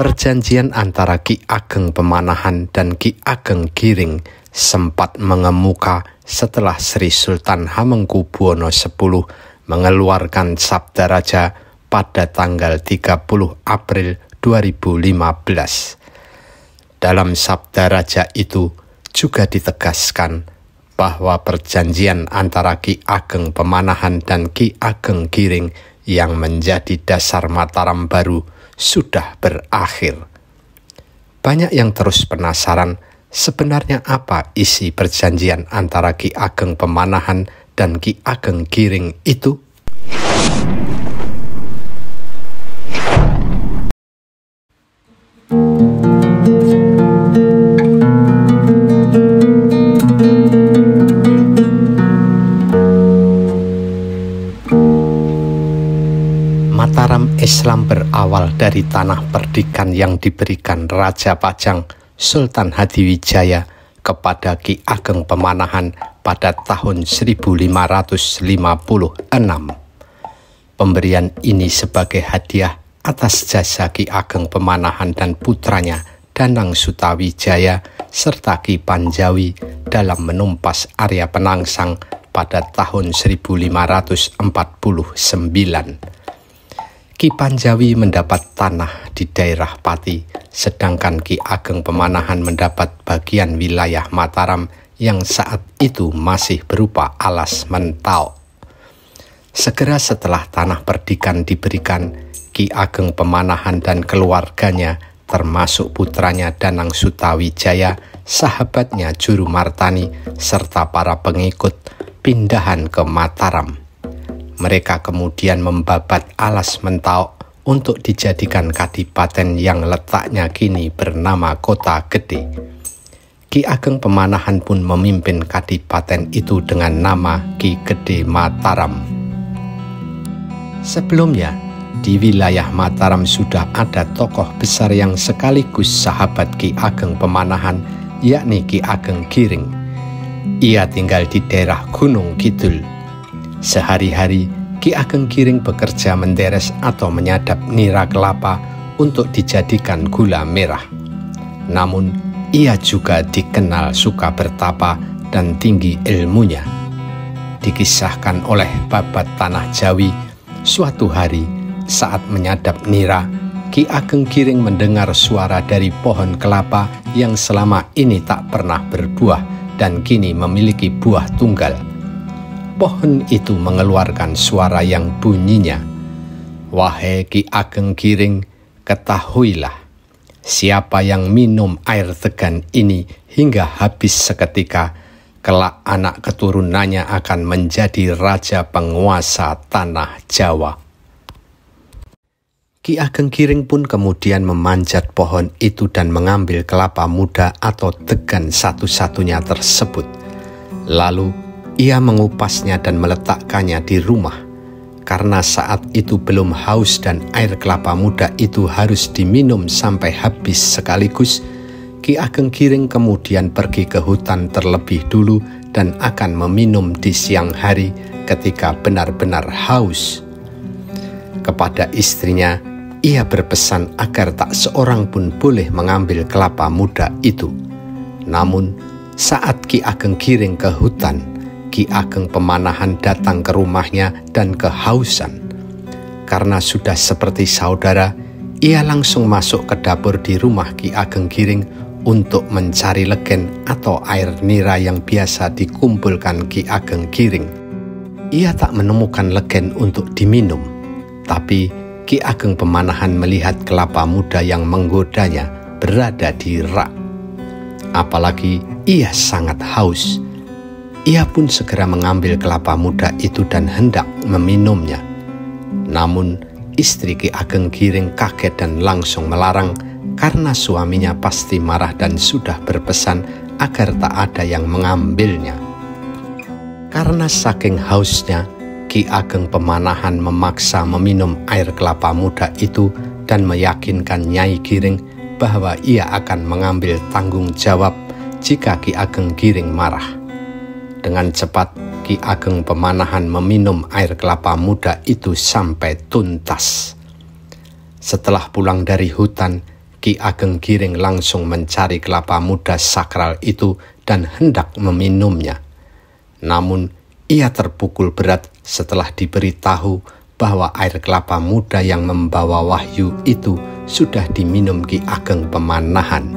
Perjanjian antara Ki Ageng Pemanahan dan Ki Ageng Giring sempat mengemuka setelah Sri Sultan Hamengkubuwono X mengeluarkan Sabda Raja pada tanggal 30 April 2015. Dalam Sabda Raja itu juga ditegaskan bahwa perjanjian antara Ki Ageng Pemanahan dan Ki Ageng Giring yang menjadi dasar Mataram baru sudah berakhir. Banyak yang terus penasaran sebenarnya apa isi perjanjian antara Ki Ageng Pemanahan dan Ki Ageng Giring itu. Mataram Islam berawal dari tanah perdikan yang diberikan Raja Pajang Sultan Hadiwijaya kepada Ki Ageng Pemanahan pada tahun 1556. Pemberian ini sebagai hadiah atas jasa Ki Ageng Pemanahan dan putranya Danang Sutawijaya serta Ki Panjawi dalam menumpas Arya Penangsang pada tahun 1549. Ki Panjawi mendapat tanah di daerah Pati, sedangkan Ki Ageng Pemanahan mendapat bagian wilayah Mataram yang saat itu masih berupa alas mentau. Segera setelah tanah perdikan diberikan, Ki Ageng Pemanahan dan keluarganya, termasuk putranya Danang Sutawijaya, sahabatnya Juru Martani, serta para pengikut, pindahan ke Mataram. Mereka kemudian membabat alas mentau untuk dijadikan kadipaten yang letaknya kini bernama Kota Gede. Ki Ageng Pemanahan pun memimpin kadipaten itu dengan nama Ki Gede Mataram. Sebelumnya, di wilayah Mataram sudah ada tokoh besar yang sekaligus sahabat Ki Ageng Pemanahan, yakni Ki Ageng Giring. Ia tinggal di daerah Gunung Kidul. Sehari-hari, Ki Ageng Giring bekerja menderes atau menyadap nira kelapa untuk dijadikan gula merah. Namun, ia juga dikenal suka bertapa dan tinggi ilmunya. Dikisahkan oleh Babat Tanah Jawi, suatu hari saat menyadap nira, Ki Ageng Giring mendengar suara dari pohon kelapa yang selama ini tak pernah berbuah dan kini memiliki buah tunggal. Pohon itu mengeluarkan suara yang bunyinya, "Wahai Ki Ageng Giring, ketahuilah, siapa yang minum air tegan ini hingga habis seketika, kelak anak keturunannya akan menjadi raja penguasa tanah Jawa." Ki Ageng Giring pun kemudian memanjat pohon itu dan mengambil kelapa muda atau degan satu-satunya tersebut. Lalu ia mengupasnya dan meletakkannya di rumah. Karena saat itu belum haus dan air kelapa muda itu harus diminum sampai habis sekaligus, Ki Ageng Giring kemudian pergi ke hutan terlebih dulu dan akan meminum di siang hari ketika benar-benar haus. Kepada istrinya, ia berpesan agar tak seorang pun boleh mengambil kelapa muda itu. Namun, saat Ki Ageng Giring ke hutan, Ki Ageng Pemanahan datang ke rumahnya dan kehausan. Karena sudah seperti saudara, ia langsung masuk ke dapur di rumah Ki Ageng Giring untuk mencari legen atau air nira yang biasa dikumpulkan Ki Ageng Giring. Ia tak menemukan legen untuk diminum, tapi Ki Ageng Pemanahan melihat kelapa muda yang menggodanya berada di rak. Apalagi ia sangat haus. Ia pun segera mengambil kelapa muda itu dan hendak meminumnya. Namun, istri Ki Ageng Giring kaget dan langsung melarang karena suaminya pasti marah dan sudah berpesan agar tak ada yang mengambilnya. Karena saking hausnya, Ki Ageng Pemanahan memaksa meminum air kelapa muda itu dan meyakinkan Nyai Giring bahwa ia akan mengambil tanggung jawab jika Ki Ageng Giring marah. Dengan cepat, Ki Ageng Pemanahan meminum air kelapa muda itu sampai tuntas. Setelah pulang dari hutan, Ki Ageng Giring langsung mencari kelapa muda sakral itu dan hendak meminumnya. Namun, ia terpukul berat setelah diberitahu bahwa air kelapa muda yang membawa wahyu itu sudah diminum Ki Ageng Pemanahan.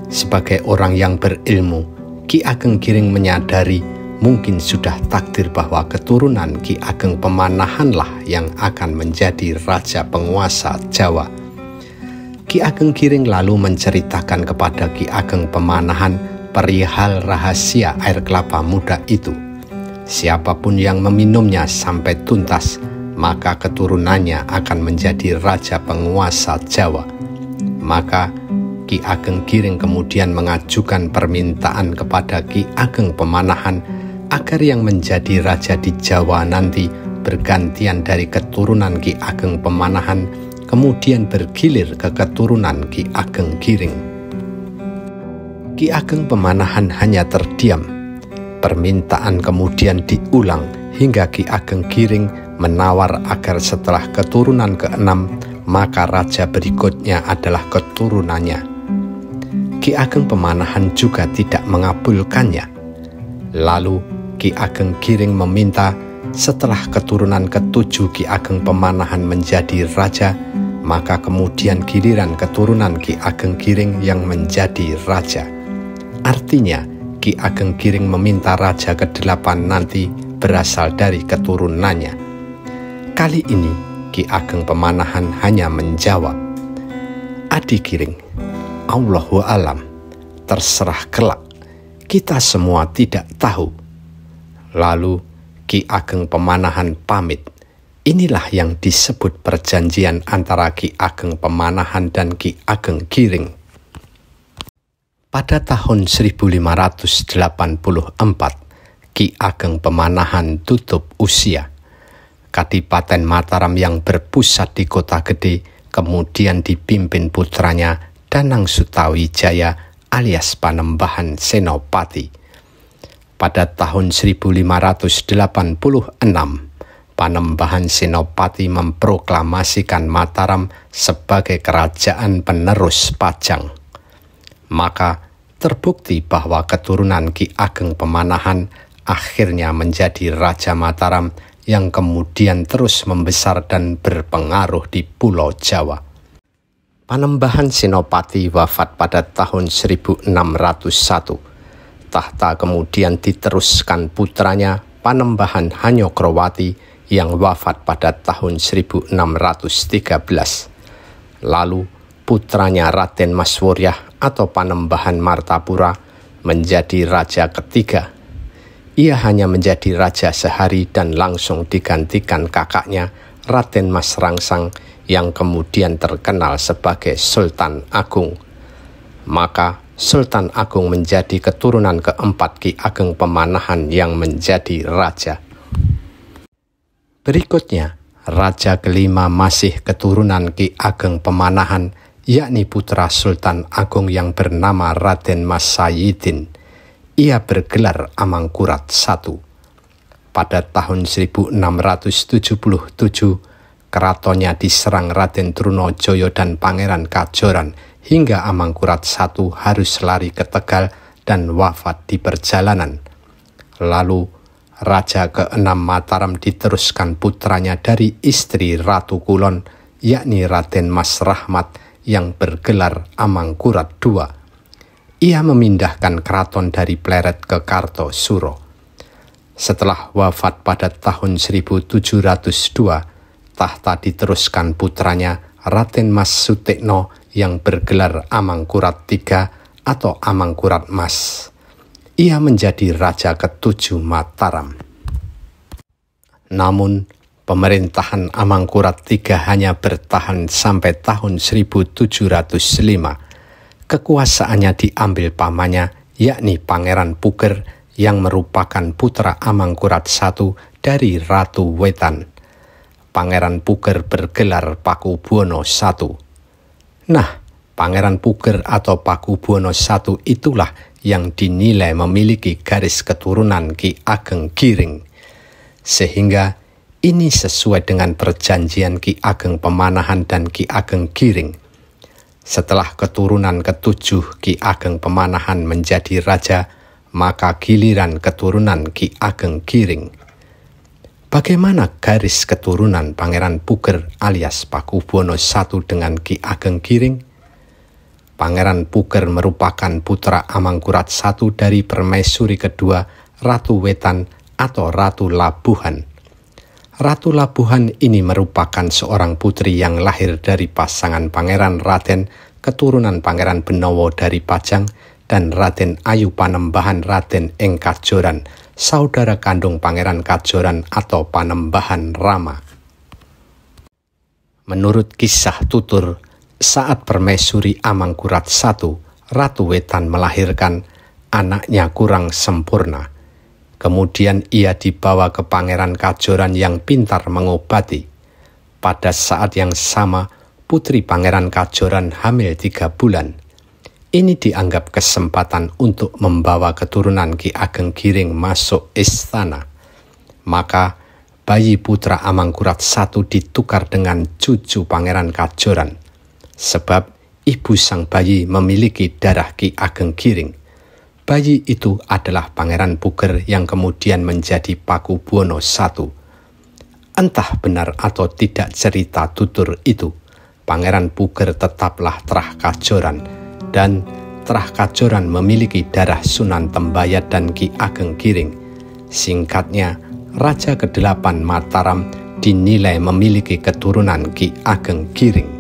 Sebagai orang yang berilmu, Ki Ageng Giring menyadari mungkin sudah takdir bahwa keturunan Ki Ageng Pemanahanlah yang akan menjadi raja penguasa Jawa. Ki Ageng Giring lalu menceritakan kepada Ki Ageng Pemanahan perihal rahasia air kelapa muda itu. Siapapun yang meminumnya sampai tuntas, maka keturunannya akan menjadi raja penguasa Jawa. Maka Ki Ageng Giring kemudian mengajukan permintaan kepada Ki Ageng Pemanahan agar yang menjadi raja di Jawa nanti bergantian dari keturunan Ki Ageng Pemanahan, kemudian bergilir ke keturunan Ki Ageng Giring. Ki Ageng Pemanahan hanya terdiam. Permintaan kemudian diulang hingga Ki Ageng Giring menawar agar setelah keturunan ke-6, maka raja berikutnya adalah keturunannya. Ki Ageng Pemanahan juga tidak mengabulkannya. Lalu Ki Ageng Giring meminta setelah keturunan ke-7 Ki Ageng Pemanahan menjadi raja, maka kemudian giliran keturunan Ki Ageng Giring yang menjadi raja. Artinya, Ki Ageng Giring meminta raja ke-8 nanti berasal dari keturunannya. Kali ini Ki Ageng Pemanahan hanya menjawab, "Adi Giring, Allahu alam, terserah kelak, kita semua tidak tahu." Lalu Ki Ageng Pemanahan pamit. Inilah yang disebut perjanjian antara Ki Ageng Pemanahan dan Ki Ageng Giring. Pada tahun 1584, Ki Ageng Pemanahan tutup usia. Kadipaten Mataram yang berpusat di Kota Gede kemudian dipimpin putranya Danang Sutawijaya alias Panembahan Senopati. Pada tahun 1586, Panembahan Senopati memproklamasikan Mataram sebagai kerajaan penerus Pajang. Maka terbukti bahwa keturunan Ki Ageng Pemanahan akhirnya menjadi Raja Mataram yang kemudian terus membesar dan berpengaruh di Pulau Jawa. Panembahan Senopati wafat pada tahun 1601. Tahta kemudian diteruskan putranya Panembahan Hanyokrowati yang wafat pada tahun 1613. Lalu putranya Raden Masworyah atau Panembahan Martapura menjadi raja ketiga. Ia hanya menjadi raja sehari dan langsung digantikan kakaknya Raden Mas Rangsang yang kemudian terkenal sebagai Sultan Agung. Maka Sultan Agung menjadi keturunan keempat Ki Ageng Pemanahan yang menjadi raja. Berikutnya, raja kelima masih keturunan Ki Ageng Pemanahan, yakni putra Sultan Agung yang bernama Raden Mas Sayyidin. Ia bergelar Amangkurat I. Pada tahun 1677, keratonnya diserang Raden Trunojoyo dan Pangeran Kajoran hingga Amangkurat I harus lari ke Tegal dan wafat di perjalanan. Lalu Raja ke-6 Mataram diteruskan putranya dari istri Ratu Kulon, yakni Raden Mas Rahmat yang bergelar Amangkurat II. Ia memindahkan keraton dari Pleret ke Kartosuro. Setelah wafat pada tahun 1702, tahta diteruskan putranya Raden Mas Sutekno yang bergelar Amangkurat III atau Amangkurat Mas. Ia menjadi raja ke-7 Mataram. Namun, pemerintahan Amangkurat III hanya bertahan sampai tahun 1705. Kekuasaannya diambil pamannya, yakni Pangeran Puger yang merupakan putra Amangkurat I dari Ratu Wetan. Pangeran Puger bergelar Pakubuwono I. Nah, Pangeran Puger atau Pakubuwono I itulah yang dinilai memiliki garis keturunan Ki Ageng Giring. Sehingga ini sesuai dengan perjanjian Ki Ageng Pemanahan dan Ki Ageng Giring. Setelah keturunan ketujuh Ki Ageng Pemanahan menjadi raja, maka giliran keturunan Ki Ageng Giring. Bagaimana garis keturunan Pangeran Puger alias Pakubuwono I dengan Ki Ageng Giring? Pangeran Puger merupakan putra Amangkurat I dari permaisuri kedua Ratu Wetan atau Ratu Labuhan. Ratu Labuhan ini merupakan seorang putri yang lahir dari pasangan Pangeran Raden keturunan Pangeran Benowo dari Pajang dan Raden Ayu Panembahan Raden ing Kajoran, saudara kandung Pangeran Kajoran atau Panembahan Rama. Menurut kisah tutur, saat permaisuri Amangkurat I, Ratu Wetan melahirkan, anaknya kurang sempurna. Kemudian ia dibawa ke Pangeran Kajoran yang pintar mengobati. Pada saat yang sama, putri Pangeran Kajoran hamil 3 bulan. Ini dianggap kesempatan untuk membawa keturunan Ki Ageng Giring masuk istana. Maka bayi putra Amangkurat I ditukar dengan cucu Pangeran Kajoran. Sebab ibu sang bayi memiliki darah Ki Ageng Giring. Bayi itu adalah Pangeran Puger yang kemudian menjadi Pakubuwono I. Entah benar atau tidak cerita tutur itu, Pangeran Puger tetaplah Trah Kajoran, dan Trah Kajoran memiliki darah Sunan Tembayat dan Ki Ageng Giring. Singkatnya, Raja ke-8 Mataram dinilai memiliki keturunan Ki Ageng Giring.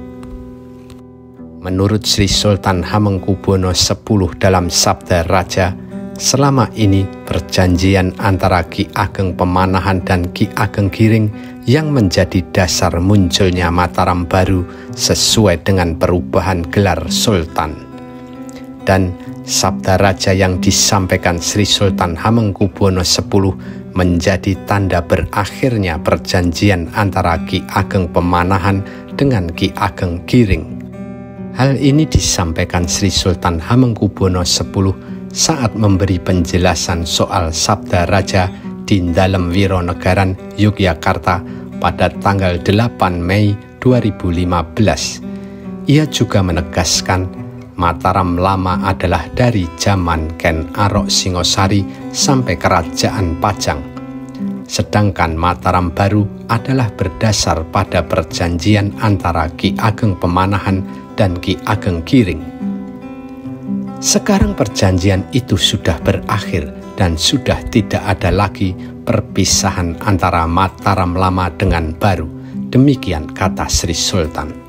Menurut Sri Sultan Hamengkubuwono X dalam Sabda Raja, selama ini perjanjian antara Ki Ageng Pemanahan dan Ki Ageng Giring yang menjadi dasar munculnya Mataram baru sesuai dengan perubahan gelar Sultan. Dan Sabda Raja yang disampaikan Sri Sultan Hamengkubuwono X menjadi tanda berakhirnya perjanjian antara Ki Ageng Pemanahan dengan Ki Ageng Giring. Hal ini disampaikan Sri Sultan Hamengkubuwono X saat memberi penjelasan soal Sabda Raja di Dalem Wironagaran, Yogyakarta pada tanggal 8 Mei 2015. Ia juga menegaskan Mataram lama adalah dari zaman Ken Arok Singosari sampai Kerajaan Pajang. Sedangkan Mataram baru adalah berdasar pada perjanjian antara Ki Ageng Pemanahan dan Ki Ageng Giring. Sekarang perjanjian itu sudah berakhir dan sudah tidak ada lagi perpisahan antara Mataram lama dengan baru. Demikian kata Sri Sultan.